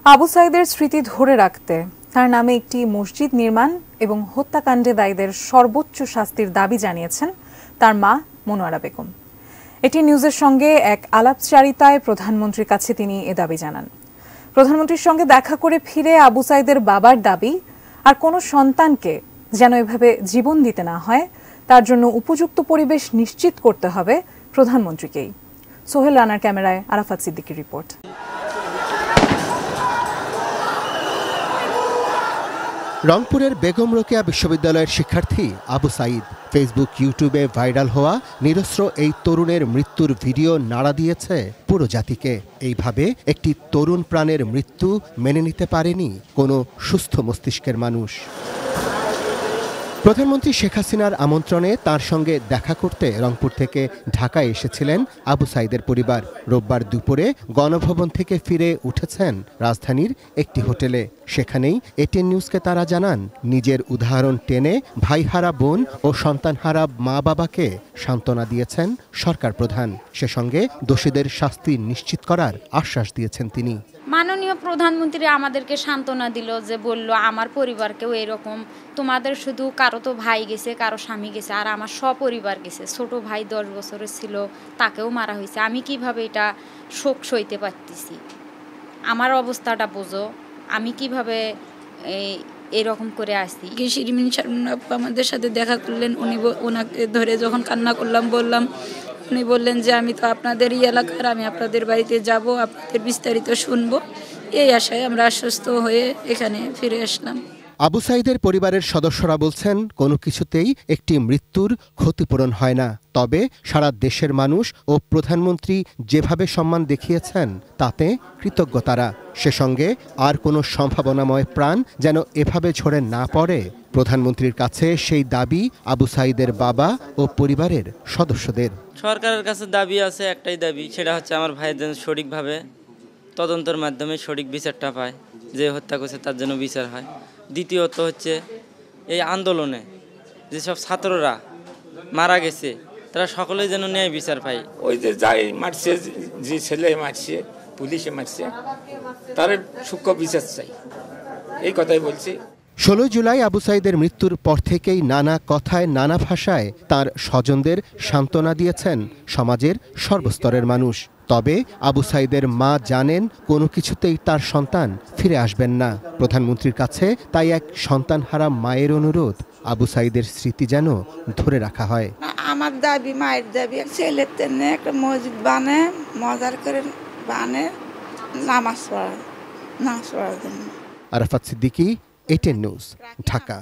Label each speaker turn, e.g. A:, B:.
A: আবু সাইদের স্মৃতি ধরে রাখতে তার নামে একটি মসজিদ নির্মাণ এবং হত্যাকাণ্ডে দায়ীদের সর্বোচ্চ শাস্তির দাবি জানিয়েছেন তার মা মনোয়ারা বেগম। এটি নিউজের সঙ্গে এক আলাপচারিতায় প্রধানমন্ত্রীর কাছে তিনি এ দাবি জানান। প্রধানমন্ত্রীর সঙ্গে দেখা করে ফিরে আবু সাইদের বাবার দাবি, আর কোনো সন্তানকে যেন এভাবে জীবন দিতে না হয় তার জন্য উপযুক্ত পরিবেশ নিশ্চিত করতে হবে প্রধানমন্ত্রীকেই। সোহেল রানার ক্যামেরায় আরাফাত সিদ্দিকীর রিপোর্ট।
B: রংপুরের বেগম রোকেয়া বিশ্ববিদ্যালয়ের শিক্ষার্থী আবু সাইদ। ফেসবুক, ইউটিউবে ভাইরাল হওয়া নিরস্ত্র এই তরুণের মৃত্যুর ভিডিও নাড়া দিয়েছে পুরো জাতিকে। এইভাবে একটি তরুণ প্রাণের মৃত্যু মেনে নিতে পারেনি কোনো সুস্থ মস্তিষ্কের মানুষ। প্রধানমন্ত্রী শেখ হাসিনার আমন্ত্রণে তার সঙ্গে দেখা করতে রংপুর থেকে ঢাকায় এসেছিলেন আবু সাইদের পরিবার। রোববার দুপুরে গণভবন থেকে ফিরে উঠেছেন রাজধানীর একটি হোটেলে। সেখানেই এটিএন নিউজকে তারা জানান, নিজের উদাহরণ টেনে ভাইহারা বোন ও সন্তানহারা মা বাবাকে সান্ত্বনা দিয়েছেন সরকার প্রধান। সে সঙ্গে দোষীদের শাস্তি নিশ্চিত করার আশ্বাস দিয়েছেন তিনি।
C: মাননীয় প্রধানমন্ত্রী আমাদেরকে সান্ত্বনা দিল, যে বলল আমার পরিবারকেও এরকম, তোমাদের শুধু কারো তো ভাই গেছে, কারো স্বামী গেছে, আর আমার সপরিবার গেছে। ছোট ভাই 10 বছরের ছিল, তাকেও মারা হয়েছে। আমি কিভাবে এটা শোক সইতে পারতেছি, আমার অবস্থাটা বোঝো, আমি কিভাবে এরকম করে আসি।
D: শিরিমিন আমাদের সাথে দেখা করলেন, ওনাকে ধরে যখন কান্না করলাম, বললাম, উনি বললেন যে আমি তো আপনাদেরই এলাকার, আমি আপনাদের বাড়িতে যাব, আপনাদের বিস্তারিত শুনবো। এই আশায় আমরা আশ্বস্ত হয়ে এখানে ফিরে আসলাম।
B: আবু সাইদের পরিবারের সদস্যরা বলছেন, কোনো কিছুতেই একটি মৃত্যুর ক্ষতিপূরণ হয় না। তবে সারা দেশের মানুষ ও প্রধানমন্ত্রী যেভাবে সম্মান দেখিয়েছেন তাতে কৃতজ্ঞ তারা। সে সঙ্গে আর কোনো সম্ভাবনাময় প্রাণ যেন এভাবে ঝরে না পড়ে প্রধানমন্ত্রীর কাছে সেই দাবি আবু সাইদের বাবা ও পরিবারের সদস্যদের।
E: সরকারের কাছে দাবি আছে, একটাই দাবি, সেটা হচ্ছে আমার ভাইয়ের যেন সঠিকভাবে তদন্তের মাধ্যমে সঠিক বিচারটা পায়, যে হত্যা করছে তার জন্য বিচার হয়। দ্বিতীয়ত হচ্ছে এই আন্দোলনে যেসব ছাত্ররা মারা গেছে তারা সকলেই যেন ন্যায় বিচার পায়।
F: ওই যে যাই মারছে, যে ছেলে মারছে, পুলিশে মারছে, তার সূক্ষ্ম বিচার চাই, এই কথাই বলছি।
B: 16 জুলাই আবু সাইদের মৃত্যুর পর থেকেই নানা কথায় নানা ভাষায় তার স্বজনদের সান্ত্বনা দিয়েছেন সমাজের সর্বস্তরের মানুষ। তবে আবু সাইদের মা জানেন, কোনো কিছুতেই তার সন্তান ফিরে আসবেন না। প্রধানমন্ত্রীর কাছে তাই এক সন্তানহারা মায়ের অনুরোধ, আবু সাইদের স্মৃতি যেন ধরে রাখা হয়।
D: আমার দাবি, মায়ের দাবি, ছেলের তেনে একটা মসজিদ বানে, মজার করে বানে, নামাজ পড়ার জন্য।
B: Arafat Siddiqui, ATN news, Dhaka.